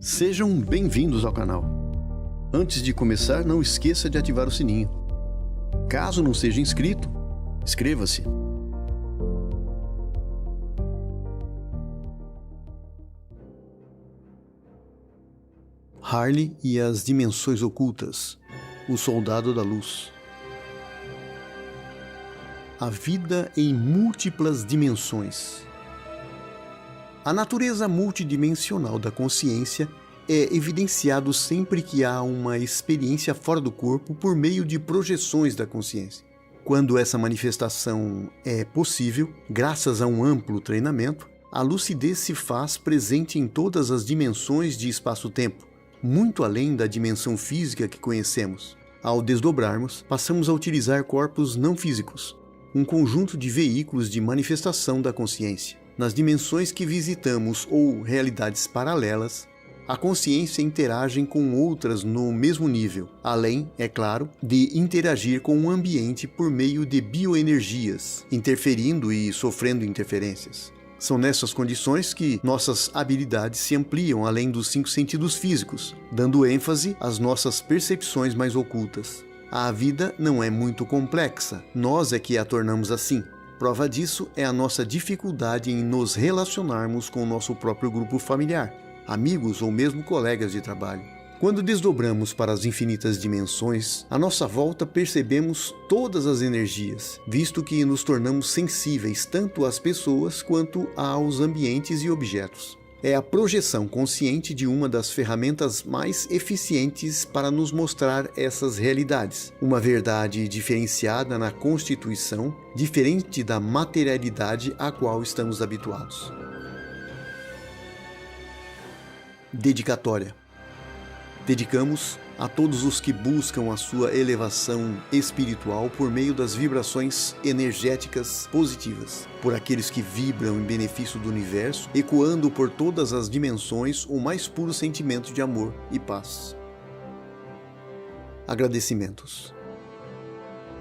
Sejam bem-vindos ao canal. Antes de começar, não esqueça de ativar o sininho. Caso não seja inscrito, inscreva-se. Harley e as dimensões ocultas. O soldado da luz. A vida em múltiplas dimensões. A natureza multidimensional da consciência é evidenciado sempre que há uma experiência fora do corpo por meio de projeções da consciência. Quando essa manifestação é possível, graças a um amplo treinamento, a lucidez se faz presente em todas as dimensões de espaço-tempo, muito além da dimensão física que conhecemos. Ao desdobrarmos, passamos a utilizar corpos não físicos, um conjunto de veículos de manifestação da consciência. Nas dimensões que visitamos ou realidades paralelas, a consciência interage com outras no mesmo nível, além, é claro, de interagir com o ambiente por meio de bioenergias, interferindo e sofrendo interferências. São nessas condições que nossas habilidades se ampliam além dos 5 sentidos físicos, dando ênfase às nossas percepções mais ocultas. A vida não é muito complexa, nós é que a tornamos assim. Prova disso é a nossa dificuldade em nos relacionarmos com o nosso próprio grupo familiar, amigos ou mesmo colegas de trabalho. Quando desdobramos para as infinitas dimensões, à nossa volta percebemos todas as energias, visto que nos tornamos sensíveis tanto às pessoas quanto aos ambientes e objetos. É a projeção consciente de uma das ferramentas mais eficientes para nos mostrar essas realidades. Uma verdade diferenciada na constituição, diferente da materialidade a qual estamos habituados. Dedicatória. Dedicamos a todos os que buscam a sua elevação espiritual por meio das vibrações energéticas positivas, por aqueles que vibram em benefício do universo, ecoando por todas as dimensões o mais puro sentimento de amor e paz. Agradecimentos.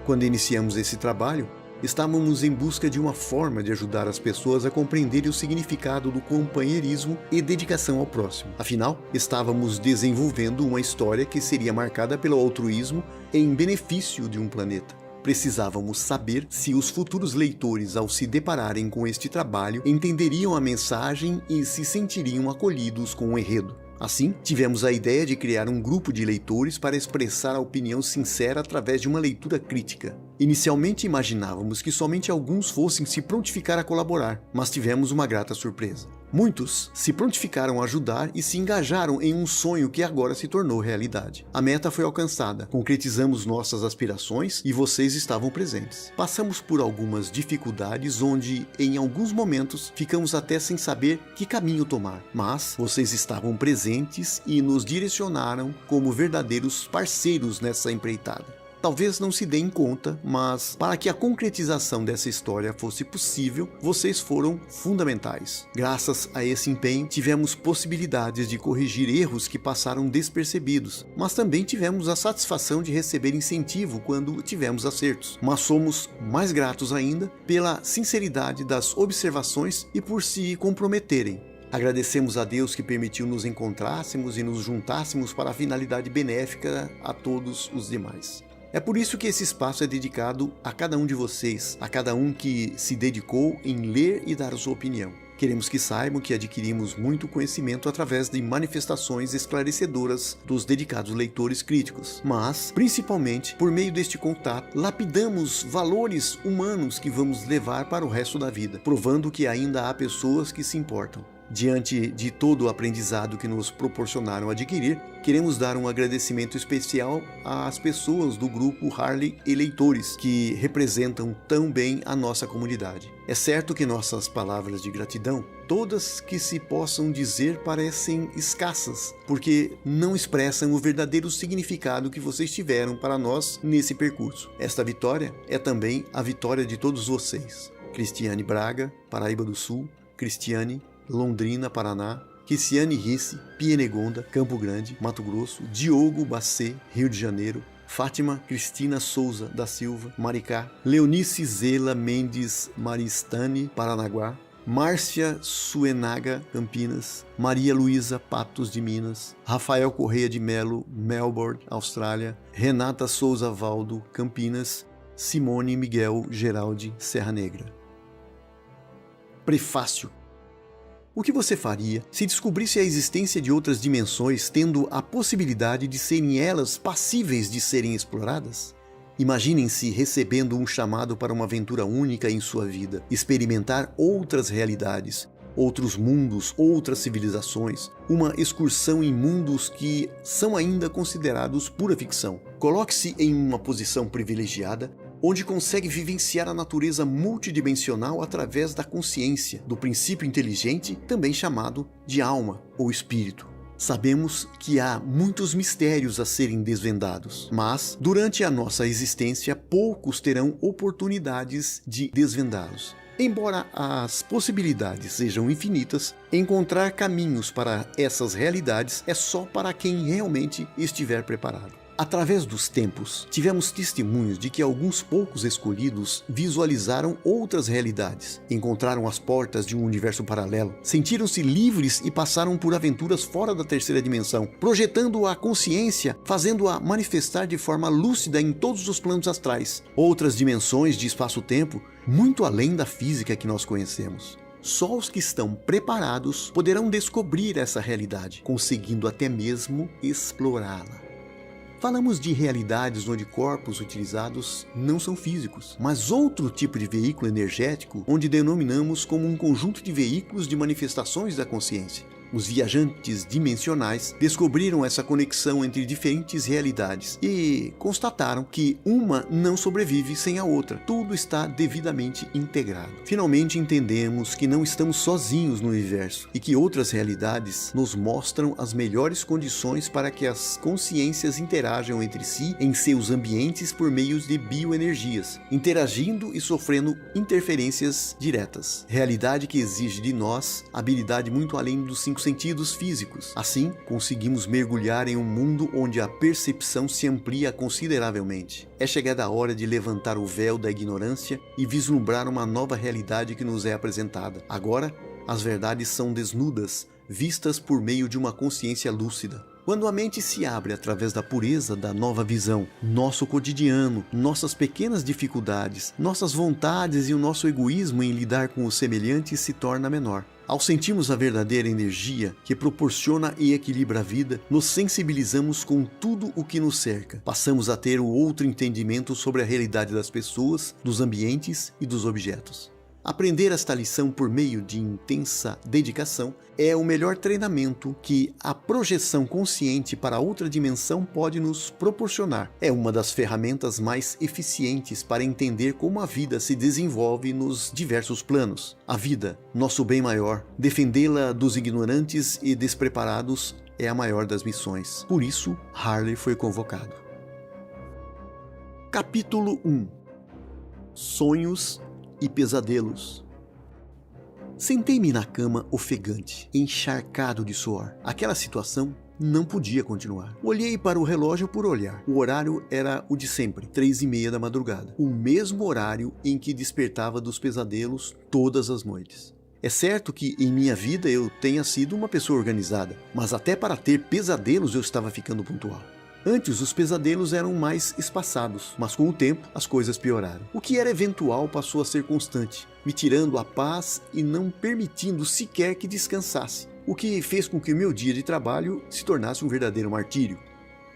Quando iniciamos esse trabalho, estávamos em busca de uma forma de ajudar as pessoas a compreenderem o significado do companheirismo e dedicação ao próximo. Afinal, estávamos desenvolvendo uma história que seria marcada pelo altruísmo em benefício de um planeta. Precisávamos saber se os futuros leitores, ao se depararem com este trabalho, entenderiam a mensagem e se sentiriam acolhidos com o enredo. Assim, tivemos a ideia de criar um grupo de leitores para expressar a opinião sincera através de uma leitura crítica. Inicialmente imaginávamos que somente alguns fossem se prontificar a colaborar, mas tivemos uma grata surpresa. Muitos se prontificaram a ajudar e se engajaram em um sonho que agora se tornou realidade. A meta foi alcançada, concretizamos nossas aspirações e vocês estavam presentes. Passamos por algumas dificuldades onde, em alguns momentos, ficamos até sem saber que caminho tomar, mas vocês estavam presentes e nos direcionaram como verdadeiros parceiros nessa empreitada. Talvez não se deem conta, mas para que a concretização dessa história fosse possível, vocês foram fundamentais. Graças a esse empenho, tivemos possibilidades de corrigir erros que passaram despercebidos, mas também tivemos a satisfação de receber incentivo quando tivemos acertos. Mas somos mais gratos ainda pela sinceridade das observações e por se comprometerem. Agradecemos a Deus que permitiu nos encontrássemos e nos juntássemos para a finalidade benéfica a todos os demais. É por isso que esse espaço é dedicado a cada um de vocês, a cada um que se dedicou em ler e dar sua opinião. Queremos que saibam que adquirimos muito conhecimento através de manifestações esclarecedoras dos dedicados leitores críticos, mas, principalmente, por meio deste contato, lapidamos valores humanos que vamos levar para o resto da vida, provando que ainda há pessoas que se importam. Diante de todo o aprendizado que nos proporcionaram adquirir, queremos dar um agradecimento especial às pessoas do grupo Harley e leitores, que representam tão bem a nossa comunidade. É certo que nossas palavras de gratidão, todas que se possam dizer, parecem escassas, porque não expressam o verdadeiro significado que vocês tiveram para nós nesse percurso. Esta vitória é também a vitória de todos vocês. Cristiane Braga, Paraíba do Sul, Cristiane, Londrina, Paraná, Cristiane Risse, Pienegonda, Campo Grande, Mato Grosso, Diogo Bacê, Rio de Janeiro, Fátima Cristina Souza da Silva, Maricá, Leonice Zela Mendes Maristane, Paranaguá, Márcia Suenaga, Campinas, Maria Luísa Patos de Minas, Rafael Correia de Melo, Melbourne, Austrália, Renata Souza Valdo, Campinas, Simone Miguel Geraldi, Serra Negra. Prefácio. O que você faria se descobrisse a existência de outras dimensões tendo a possibilidade de serem elas passíveis de serem exploradas? Imaginem-se recebendo um chamado para uma aventura única em sua vida, experimentar outras realidades, outros mundos, outras civilizações, uma excursão em mundos que são ainda considerados pura ficção. Coloque-se em uma posição privilegiada, onde consegue vivenciar a natureza multidimensional através da consciência, do princípio inteligente, também chamado de alma ou espírito. Sabemos que há muitos mistérios a serem desvendados, mas durante a nossa existência poucos terão oportunidades de desvendá-los. Embora as possibilidades sejam infinitas, encontrar caminhos para essas realidades é só para quem realmente estiver preparado. Através dos tempos, tivemos testemunhos de que alguns poucos escolhidos visualizaram outras realidades, encontraram as portas de um universo paralelo, sentiram-se livres e passaram por aventuras fora da terceira dimensão, projetando a consciência, fazendo-a manifestar de forma lúcida em todos os planos astrais, outras dimensões de espaço-tempo, muito além da física que nós conhecemos. Só os que estão preparados poderão descobrir essa realidade, conseguindo até mesmo explorá-la. Falamos de realidades onde corpos utilizados não são físicos, mas outro tipo de veículo energético onde denominamos como um conjunto de veículos de manifestações da consciência. Os viajantes dimensionais descobriram essa conexão entre diferentes realidades e constataram que uma não sobrevive sem a outra. Tudo está devidamente integrado. Finalmente entendemos que não estamos sozinhos no universo e que outras realidades nos mostram as melhores condições para que as consciências interajam entre si em seus ambientes por meio de bioenergias, interagindo e sofrendo interferências diretas. Realidade que exige de nós habilidade muito além dos 5 sentidos físicos. Assim, conseguimos mergulhar em um mundo onde a percepção se amplia consideravelmente. É chegada a hora de levantar o véu da ignorância e vislumbrar uma nova realidade que nos é apresentada. Agora, as verdades são desnudas, vistas por meio de uma consciência lúcida. Quando a mente se abre através da pureza da nova visão, nosso cotidiano, nossas pequenas dificuldades, nossas vontades e o nosso egoísmo em lidar com os semelhantes se torna menor. Ao sentirmos a verdadeira energia que proporciona e equilibra a vida, nos sensibilizamos com tudo o que nos cerca. Passamos a ter o outro entendimento sobre a realidade das pessoas, dos ambientes e dos objetos. Aprender esta lição por meio de intensa dedicação é o melhor treinamento que a projeção consciente para outra dimensão pode nos proporcionar. É uma das ferramentas mais eficientes para entender como a vida se desenvolve nos diversos planos. A vida, nosso bem maior, defendê-la dos ignorantes e despreparados é a maior das missões. Por isso, Harley foi convocado. Capítulo 1. Sonhos e pesadelos. Sentei-me na cama ofegante, encharcado de suor. Aquela situação não podia continuar. Olhei para o relógio por olhar. O horário era o de sempre, 3:30 da madrugada. O mesmo horário em que despertava dos pesadelos todas as noites. É certo que em minha vida eu tenha sido uma pessoa organizada, mas até para ter pesadelos eu estava ficando pontual. Antes, os pesadelos eram mais espaçados, mas com o tempo as coisas pioraram. O que era eventual passou a ser constante, me tirando a paz e não permitindo sequer que descansasse, o que fez com que o meu dia de trabalho se tornasse um verdadeiro martírio.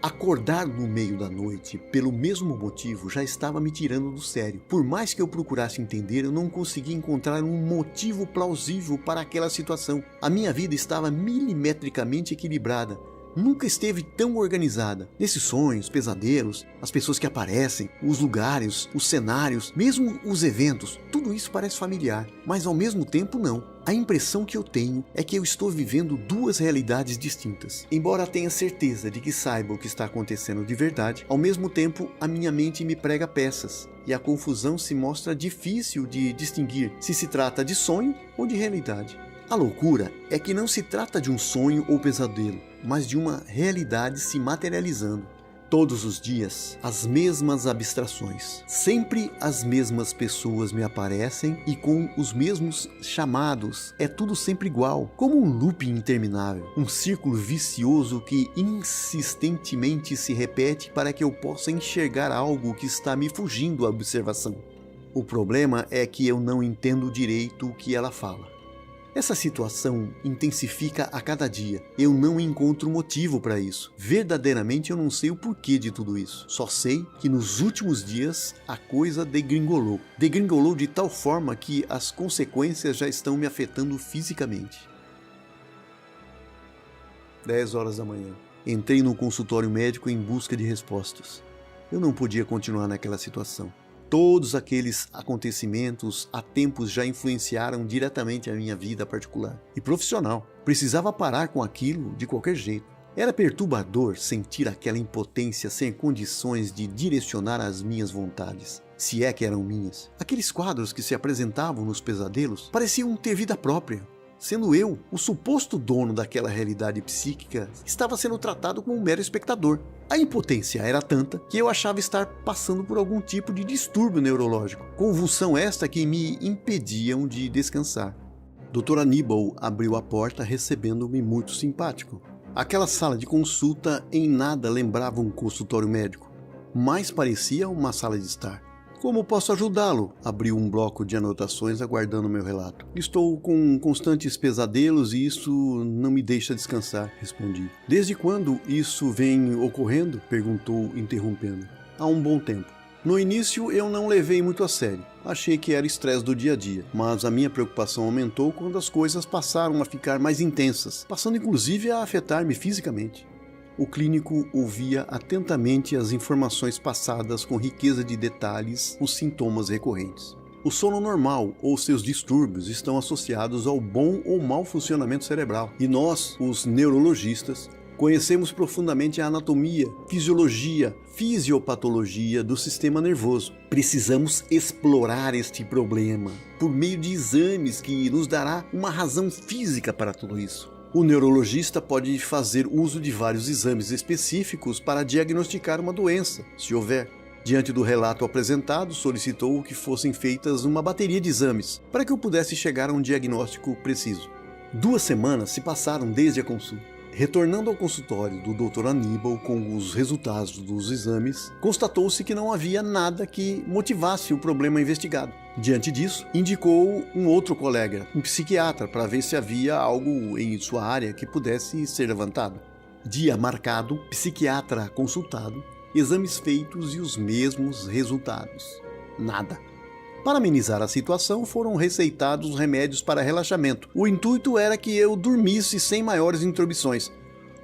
Acordar no meio da noite, pelo mesmo motivo, já estava me tirando do sério. Por mais que eu procurasse entender, eu não conseguia encontrar um motivo plausível para aquela situação. A minha vida estava milimetricamente equilibrada. Nunca esteve tão organizada. Nesses sonhos, pesadelos, as pessoas que aparecem, os lugares, os cenários, mesmo os eventos, tudo isso parece familiar, mas ao mesmo tempo não. A impressão que eu tenho é que eu estou vivendo duas realidades distintas. Embora tenha certeza de que saiba o que está acontecendo de verdade, ao mesmo tempo a minha mente me prega peças e a confusão se mostra difícil de distinguir se se trata de sonho ou de realidade. A loucura é que não se trata de um sonho ou pesadelo, mas de uma realidade se materializando. Todos os dias, as mesmas abstrações. Sempre as mesmas pessoas me aparecem e com os mesmos chamados. É tudo sempre igual, como um loop interminável. Um círculo vicioso que insistentemente se repete para que eu possa enxergar algo que está me fugindo à observação. O problema é que eu não entendo direito o que ela fala. Essa situação intensifica a cada dia. Eu não encontro motivo para isso. Verdadeiramente eu não sei o porquê de tudo isso. Só sei que nos últimos dias a coisa degringolou. Degringolou de tal forma que as consequências já estão me afetando fisicamente. 10 horas da manhã. Entrei no consultório médico em busca de respostas. Eu não podia continuar naquela situação. Todos aqueles acontecimentos há tempos já influenciaram diretamente a minha vida particular e profissional. Precisava parar com aquilo de qualquer jeito. Era perturbador sentir aquela impotência sem condições de direcionar as minhas vontades, se é que eram minhas. Aqueles quadros que se apresentavam nos pesadelos pareciam ter vida própria. Sendo eu, o suposto dono daquela realidade psíquica, estava sendo tratado como um mero espectador. A impotência era tanta que eu achava estar passando por algum tipo de distúrbio neurológico, convulsão esta que me impediam de descansar. Dr. Aníbal abriu a porta recebendo-me muito simpático. Aquela sala de consulta em nada lembrava um consultório médico, mais parecia uma sala de estar. Como posso ajudá-lo? Abriu um bloco de anotações aguardando meu relato. Estou com constantes pesadelos e isso não me deixa descansar, respondi. Desde quando isso vem ocorrendo? Perguntou, interrompendo. Há um bom tempo. No início eu não levei muito a sério. Achei que era estresse do dia a dia, mas a minha preocupação aumentou quando as coisas passaram a ficar mais intensas, passando inclusive a afetar-me fisicamente. O clínico ouvia atentamente as informações passadas com riqueza de detalhes, os sintomas recorrentes. O sono normal ou seus distúrbios estão associados ao bom ou mau funcionamento cerebral. E nós, os neurologistas, conhecemos profundamente a anatomia, fisiologia, fisiopatologia do sistema nervoso. Precisamos explorar este problema por meio de exames que nos dará uma razão física para tudo isso. O neurologista pode fazer uso de vários exames específicos para diagnosticar uma doença, se houver. Diante do relato apresentado, solicitou que fossem feitas uma bateria de exames, para que eu pudesse chegar a um diagnóstico preciso. 2 semanas se passaram desde a consulta. Retornando ao consultório do Dr. Aníbal com os resultados dos exames, constatou-se que não havia nada que motivasse o problema investigado. Diante disso, indicou um outro colega, um psiquiatra, para ver se havia algo em sua área que pudesse ser levantado. Dia marcado, psiquiatra consultado, exames feitos e os mesmos resultados. Nada. Para amenizar a situação, foram receitados remédios para relaxamento. O intuito era que eu dormisse sem maiores intromissões,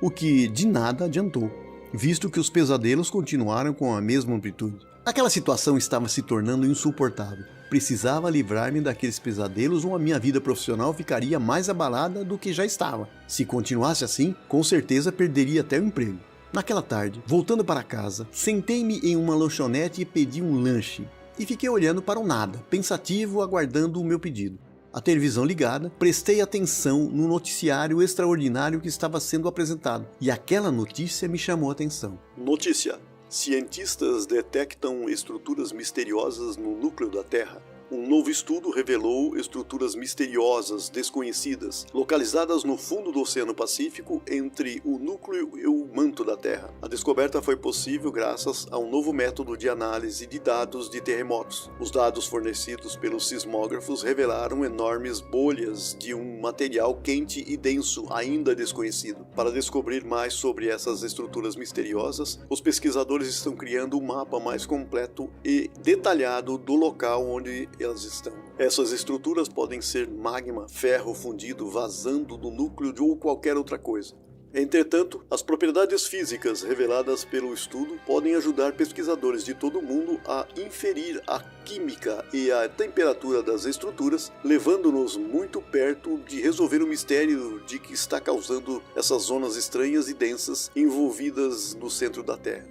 o que de nada adiantou, visto que os pesadelos continuaram com a mesma amplitude. Aquela situação estava se tornando insuportável. Precisava livrar-me daqueles pesadelos ou a minha vida profissional ficaria mais abalada do que já estava. Se continuasse assim, com certeza perderia até o emprego. Naquela tarde, voltando para casa, sentei-me em uma lanchonete e pedi um lanche. E fiquei olhando para o nada, pensativo, aguardando o meu pedido. A televisão ligada, prestei atenção no noticiário extraordinário que estava sendo apresentado. E aquela notícia me chamou a atenção. Notícia: cientistas detectam estruturas misteriosas no núcleo da Terra. Um novo estudo revelou estruturas misteriosas, desconhecidas, localizadas no fundo do Oceano Pacífico entre o núcleo e o manto da Terra. A descoberta foi possível graças a um novo método de análise de dados de terremotos. Os dados fornecidos pelos sismógrafos revelaram enormes bolhas de um material quente e denso ainda desconhecido. Para descobrir mais sobre essas estruturas misteriosas, os pesquisadores estão criando um mapa mais completo e detalhado do local onde elas estão. Essas estruturas podem ser magma, ferro fundido vazando do núcleo ou qualquer outra coisa. Entretanto, as propriedades físicas reveladas pelo estudo podem ajudar pesquisadores de todo o mundo a inferir a química e a temperatura das estruturas, levando-nos muito perto de resolver o mistério de que está causando essas zonas estranhas e densas envolvidas no centro da Terra.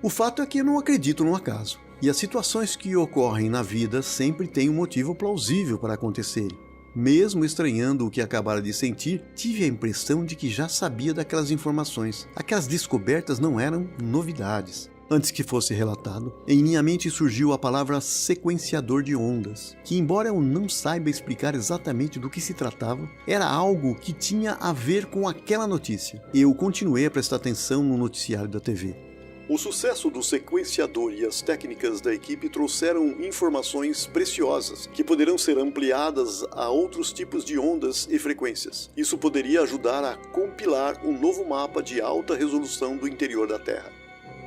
O fato é que eu não acredito no acaso. E as situações que ocorrem na vida sempre têm um motivo plausível para acontecerem. Mesmo estranhando o que acabara de sentir, tive a impressão de que já sabia daquelas informações. Aquelas descobertas não eram novidades. Antes que fosse relatado, em minha mente surgiu a palavra sequenciador de ondas, que, embora eu não saiba explicar exatamente do que se tratava, era algo que tinha a ver com aquela notícia. Eu continuei a prestar atenção no noticiário da TV. O sucesso do sequenciador e as técnicas da equipe trouxeram informações preciosas que poderão ser ampliadas a outros tipos de ondas e frequências. Isso poderia ajudar a compilar um novo mapa de alta resolução do interior da Terra.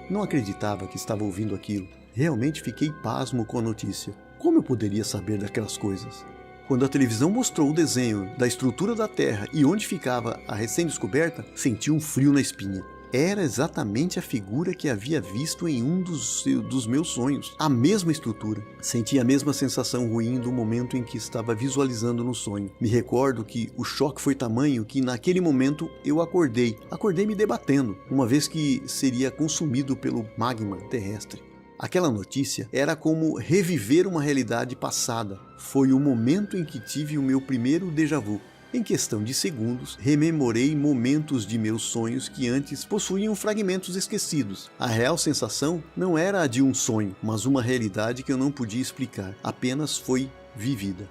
Não acreditava que estava ouvindo aquilo. Realmente fiquei pasmo com a notícia. Como eu poderia saber daquelas coisas? Quando a televisão mostrou o desenho da estrutura da Terra e onde ficava a recém-descoberta, senti um frio na espinha. Era exatamente a figura que havia visto em um dos meus sonhos. A mesma estrutura. Senti a mesma sensação ruim do momento em que estava visualizando no sonho. Me recordo que o choque foi tamanho que naquele momento eu acordei. Acordei me debatendo, uma vez que seria consumido pelo magma terrestre. Aquela notícia era como reviver uma realidade passada. Foi o momento em que tive o meu primeiro déjà vu. Em questão de segundos, rememorei momentos de meus sonhos que antes possuíam fragmentos esquecidos. A real sensação não era a de um sonho, mas uma realidade que eu não podia explicar, apenas foi vivida.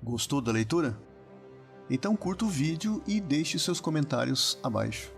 Gostou da leitura? Então curta o vídeo e deixe seus comentários abaixo.